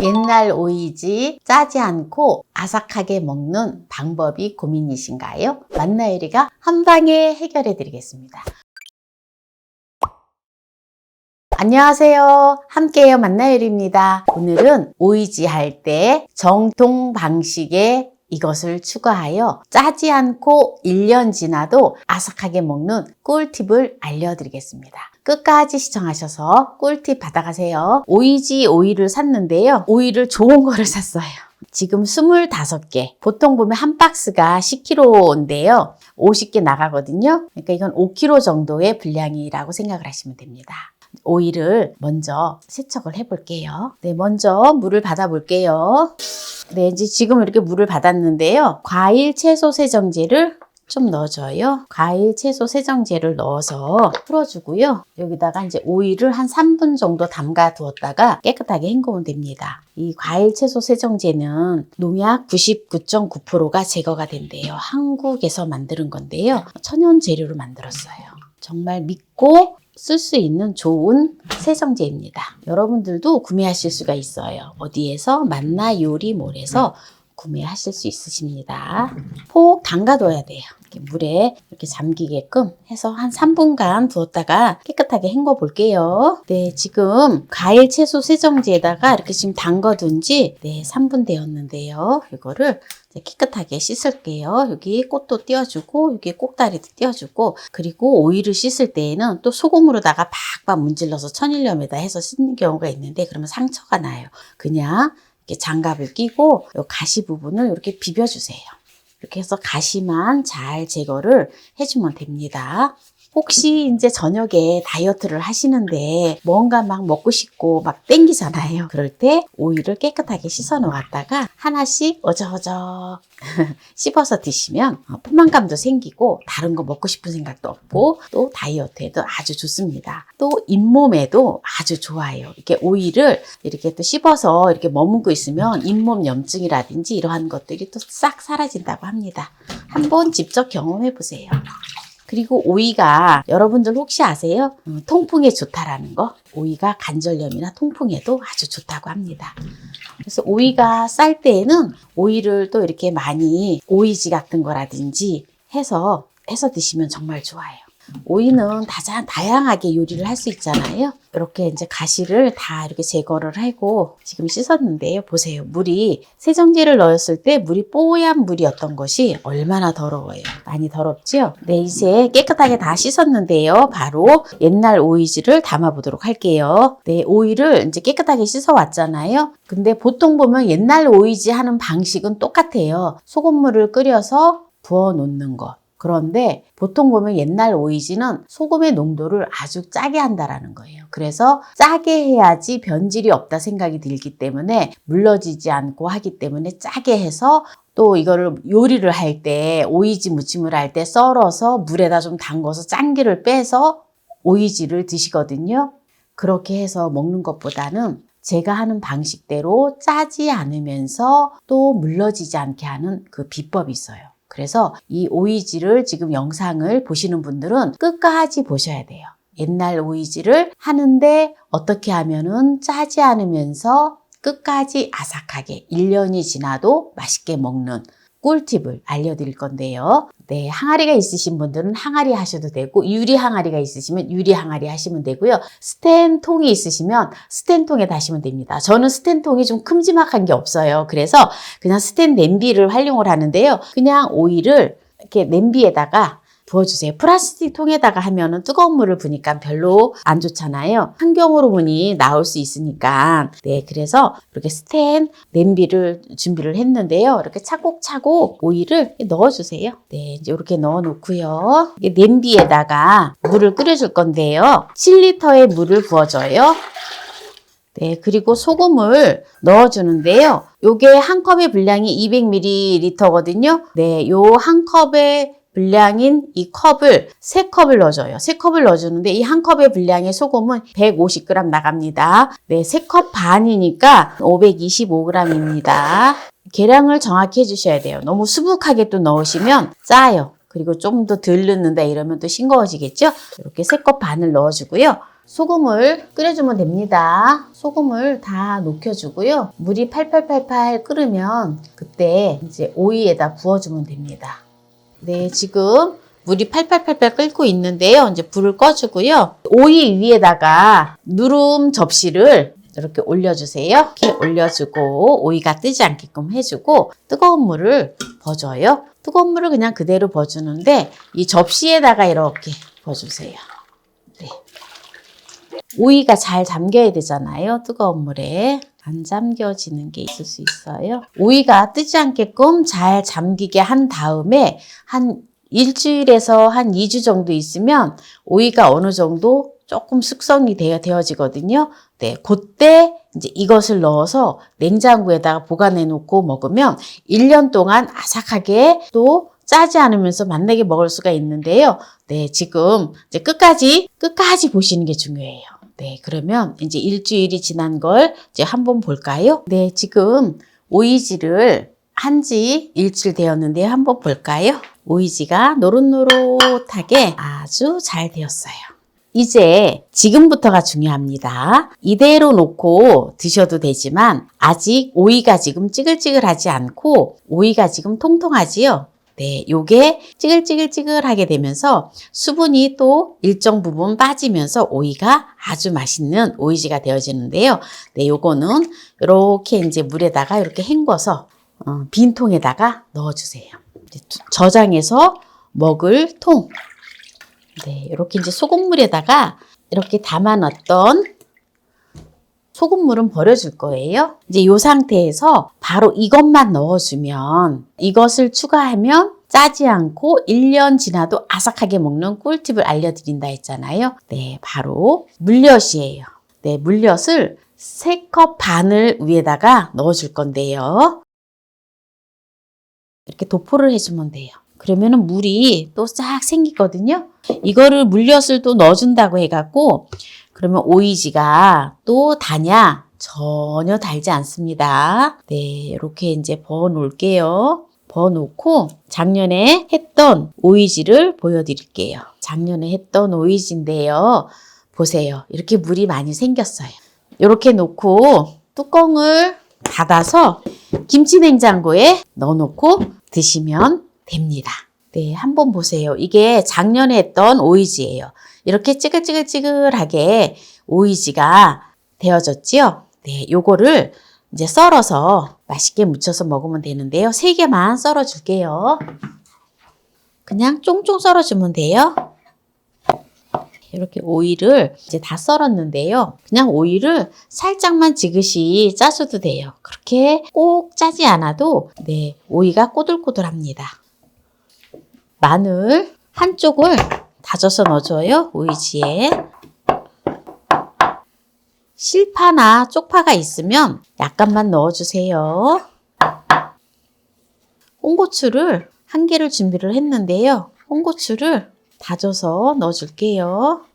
옛날 오이지 짜지 않고 아삭하게 먹는 방법이 고민이신가요? 만나요리가 한방에 해결해 드리겠습니다. 안녕하세요. 함께해요 만나요리입니다. 오늘은 오이지 할 때 정통 방식의 이것을 추가하여 짜지 않고 1년 지나도 아삭하게 먹는 꿀팁을 알려드리겠습니다. 끝까지 시청하셔서 꿀팁 받아가세요. 오이지 오이를 샀는데요. 오이를 좋은 거를 샀어요. 지금 25개. 보통 보면 한 박스가 10kg인데요. 50개 나가거든요. 그러니까 이건 5kg 정도의 분량이라고 생각을 하시면 됩니다. 오이를 먼저 세척을 해볼게요. 네, 먼저 물을 받아 볼게요. 네, 이제 지금 이렇게 물을 받았는데요. 과일 채소 세정제를 좀 넣어줘요. 과일 채소 세정제를 넣어서 풀어주고요. 여기다가 이제 오이를 한 3분 정도 담가 두었다가 깨끗하게 헹구면 됩니다. 이 과일 채소 세정제는 농약 99.9%가 제거가 된대요. 한국에서 만드는 건데요. 천연 재료로 만들었어요. 정말 믿고 쓸 수 있는 좋은 세정제입니다. 여러분들도 구매하실 수가 있어요. 어디에서? 만나요리몰에서 구매하실 수 있으십니다. 폭 담가둬야 돼요. 이렇게 물에 이렇게 잠기게끔 해서 한 3분간 두었다가 깨끗하게 헹궈 볼게요. 네, 지금 과일 채소 세정제에다가 이렇게 지금 담가둔 지 3분 되었는데요. 이거를 깨끗하게 씻을게요. 여기 꽃도 띄워주고 여기 꼭다리도 띄워주고, 그리고 오이를 씻을 때에는 또 소금으로다가 팍팍 문질러서 천일염에다 해서 씻는 경우가 있는데 그러면 상처가 나요. 그냥 이렇게 장갑을 끼고 이 가시 부분을 이렇게 비벼주세요. 이렇게 해서 가시만 잘 제거를 해주면 됩니다. 혹시 이제 저녁에 다이어트를 하시는데 뭔가 막 먹고 싶고 막 땡기잖아요. 그럴 때 오이를 깨끗하게 씻어 놓았다가 하나씩 어저저 씹어서 드시면 포만감도 생기고 다른 거 먹고 싶은 생각도 없고 또 다이어트에도 아주 좋습니다. 또 잇몸에도 아주 좋아요. 이렇게 오이를 이렇게 또 씹어서 이렇게 머금고 있으면 잇몸 염증이라든지 이러한 것들이 또 싹 사라진다고 합니다. 한번 직접 경험해 보세요. 그리고 오이가 여러분들 혹시 아세요? 통풍에 좋다라는 거. 오이가 관절염이나 통풍에도 아주 좋다고 합니다. 그래서 오이가 쌀 때에는 오이를 또 이렇게 많이 오이지 같은 거라든지 해서 드시면 정말 좋아요. 오이는 다양하게 요리를 할 수 있잖아요. 이렇게 이제 가시를 다 이렇게 제거를 하고 지금 씻었는데요. 보세요. 물이 세정제를 넣었을 때 물이 뽀얀 물이었던 것이 얼마나 더러워요. 많이 더럽죠? 네, 이제 깨끗하게 다 씻었는데요. 바로 옛날 오이지를 담아 보도록 할게요. 네, 오이를 이제 깨끗하게 씻어 왔잖아요. 근데 보통 보면 옛날 오이지 하는 방식은 똑같아요. 소금물을 끓여서 부어 놓는 것. 그런데 보통 보면 옛날 오이지는 소금의 농도를 아주 짜게 한다라는 거예요. 그래서 짜게 해야지 변질이 없다 생각이 들기 때문에 물러지지 않고 하기 때문에 짜게 해서 또 이거를 요리를 할 때 오이지 무침을 할 때 썰어서 물에다 좀 담궈서 짠기를 빼서 오이지를 드시거든요. 그렇게 해서 먹는 것보다는 제가 하는 방식대로 짜지 않으면서 또 물러지지 않게 하는 그 비법이 있어요. 그래서 이 오이지를 지금 영상을 보시는 분들은 끝까지 보셔야 돼요. 옛날 오이지를 하는데 어떻게 하면은 짜지 않으면서 끝까지 아삭하게 1년이 지나도 맛있게 먹는 꿀팁을 알려드릴 건데요. 네, 항아리가 있으신 분들은 항아리 하셔도 되고 유리 항아리가 있으시면 유리 항아리 하시면 되고요. 스텐통이 있으시면 스텐통에 하시면 됩니다. 저는 스텐통이 좀 큼지막한 게 없어요. 그래서 그냥 스텐 냄비를 활용을 하는데요. 그냥 오이를 이렇게 냄비에다가 부어주세요. 플라스틱 통에다가 하면은 뜨거운 물을 부으니까 별로 안 좋잖아요. 환경으로 보니 나올 수 있으니까. 네, 그래서 이렇게 스텐 냄비를 준비를 했는데요. 이렇게 차곡차곡 오이를 넣어주세요. 네, 이제 이렇게 넣어 놓고요. 냄비에다가 물을 끓여줄 건데요. 7리터의 물을 부어줘요. 네, 그리고 소금을 넣어주는데요. 요게 한 컵의 분량이 200ml거든요. 네, 요 한 컵의 분량인 이 컵을 3컵을 넣어줘요. 3컵을 넣어주는데 이 한 컵의 분량의 소금은 150g 나갑니다. 네, 3컵 반이니까 525g입니다. 계량을 정확히 해주셔야 돼요. 너무 수북하게 또 넣으시면 짜요. 그리고 좀 더 덜 넣는다 이러면 또 싱거워지겠죠? 이렇게 3컵 반을 넣어주고요. 소금을 끓여주면 됩니다. 소금을 다 녹여주고요. 물이 팔팔팔팔 끓으면 그때 이제 오이에다 부어주면 됩니다. 네, 지금 물이 팔팔팔팔 끓고 있는데요. 이제 불을 꺼주고요. 오이 위에다가 누름 접시를 이렇게 올려주세요. 이렇게 올려주고 오이가 뜨지 않게끔 해주고 뜨거운 물을 버줘요. 뜨거운 물을 그냥 그대로 버주는데 이 접시에다가 이렇게 버주세요. 네. 오이가 잘 잠겨야 되잖아요. 뜨거운 물에. 안 잠겨지는 게 있을 수 있어요. 오이가 뜨지 않게끔 잘 잠기게 한 다음에 한 일주일에서 한 2주 정도 있으면 오이가 어느 정도 조금 숙성이 되어지거든요. 네, 그때 이제 이것을 넣어서 냉장고에다가 보관해 놓고 먹으면 1년 동안 아삭하게 또 짜지 않으면서 맛나게 먹을 수가 있는데요. 네, 지금 이제 끝까지 보시는 게 중요해요. 네, 그러면 이제 일주일이 지난 걸 이제 한번 볼까요? 네, 지금 오이지를 한지 일주일 되었는데 한번 볼까요? 오이지가 노릇노릇하게 아주 잘 되었어요. 이제 지금부터가 중요합니다. 이대로 놓고 드셔도 되지만 아직 오이가 지금 찌글찌글하지 않고 오이가 지금 통통하지요? 네, 요게 찌글찌글찌글하게 되면서 수분이 또 일정 부분 빠지면서 오이가 아주 맛있는 오이지가 되어지는데요. 네, 요거는 이렇게 이제 물에다가 이렇게 헹궈서 빈 통에다가 넣어주세요. 저장해서 먹을 통. 네, 이렇게 이제 소금물에다가 이렇게 담아놨던 소금물은 버려줄 거예요. 이제 이 상태에서 바로 이것만 넣어주면 이것을 추가하면 짜지 않고 1년 지나도 아삭하게 먹는 꿀팁을 알려드린다 했잖아요. 네, 바로 물엿이에요. 네, 물엿을 3컵 반을 위에다가 넣어줄 건데요. 이렇게 도포를 해주면 돼요. 그러면은 물이 또 싹 생기거든요. 이거를 물엿을 또 넣어준다고 해갖고 그러면 오이지가 또 다냐? 전혀 달지 않습니다. 네, 이렇게 이제 버어 놓을게요. 버어 놓고 작년에 했던 오이지를 보여드릴게요. 작년에 했던 오이지인데요. 보세요. 이렇게 물이 많이 생겼어요. 이렇게 놓고 뚜껑을 닫아서 김치냉장고에 넣어놓고 드시면 됩니다. 네, 한번 보세요. 이게 작년에 했던 오이지예요. 이렇게 찌글찌글찌글하게 오이지가 되어졌지요? 네, 요거를 이제 썰어서 맛있게 무쳐서 먹으면 되는데요. 3개만 썰어 줄게요. 그냥 쫑쫑 썰어주면 돼요. 이렇게 오이를 이제 다 썰었는데요. 그냥 오이를 살짝만 지그시 짜셔도 돼요. 그렇게 꼭 짜지 않아도 네, 오이가 꼬들꼬들합니다. 마늘 한쪽을 다져서 넣어줘요. 오이지에. 실파나 쪽파가 있으면 약간만 넣어주세요. 홍고추를 1개를 준비를 했는데요. 홍고추를 다져서 넣어줄게요.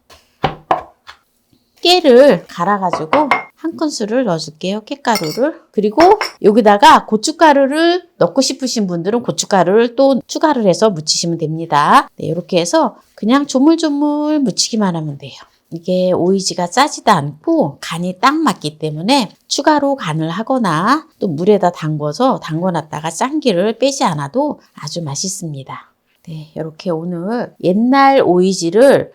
깨를 갈아가지고 1큰술을 넣어줄게요. 깨가루를. 그리고 여기다가 고춧가루를 넣고 싶으신 분들은 고춧가루를 또 추가를 해서 무치시면 됩니다. 네, 이렇게 해서 그냥 조물조물 무치기만 하면 돼요. 이게 오이지가 짜지도 않고 간이 딱 맞기 때문에 추가로 간을 하거나 또 물에다 담궈놨다가 짠기를 빼지 않아도 아주 맛있습니다. 네, 이렇게 오늘 옛날 오이지를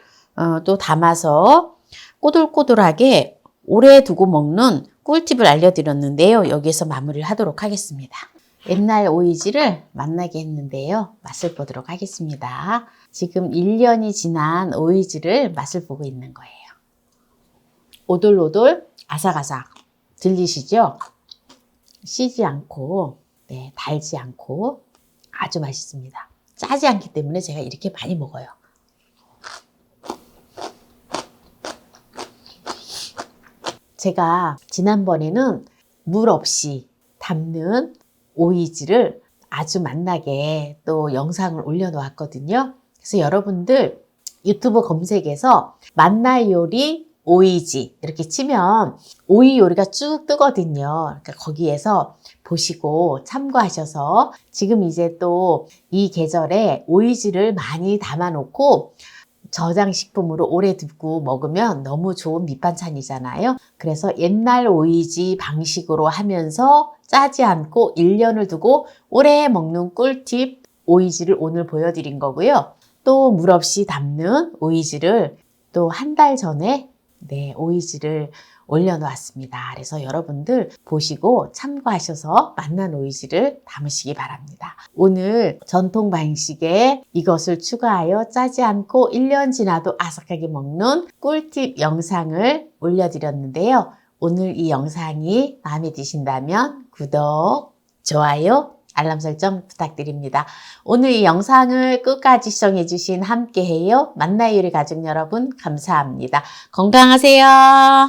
또 담아서 꼬들꼬들하게 오래 두고 먹는 꿀팁을 알려드렸는데요. 여기에서 마무리를 하도록 하겠습니다. 옛날 오이지를 맛나게 했는데요. 맛을 보도록 하겠습니다. 지금 1년이 지난 오이지를 맛을 보고 있는 거예요. 오돌오돌 아삭아삭 들리시죠? 시지 않고 네, 달지 않고 아주 맛있습니다. 짜지 않기 때문에 제가 이렇게 많이 먹어요. 제가 지난번에는 물 없이 담는 오이지를 아주 맛나게 또 영상을 올려놓았거든요. 그래서 여러분들 유튜브 검색에서 맛날 요리 오이지 이렇게 치면 오이 요리가 쭉 뜨거든요. 그러니까 거기에서 보시고 참고하셔서 지금 이제 또 이 계절에 오이지를 많이 담아 놓고 저장식품으로 오래 두고 먹으면 너무 좋은 밑반찬이잖아요. 그래서 옛날 오이지 방식으로 하면서 짜지 않고 1년을 두고 오래 먹는 꿀팁 오이지를 오늘 보여드린 거고요. 또 물 없이 담는 오이지를 또 한 달 전에 오이지를 올려놓았습니다. 그래서 여러분들 보시고 참고하셔서 맛난 오이지를 담으시기 바랍니다. 오늘 전통 방식에 이것을 추가하여 짜지 않고 1년 지나도 아삭하게 먹는 꿀팁 영상을 올려드렸는데요. 오늘 이 영상이 마음에 드신다면 구독, 좋아요, 알람 설정 부탁드립니다. 오늘 이 영상을 끝까지 시청해주신 함께해요 만나요 요리 가족 여러분 감사합니다. 건강하세요.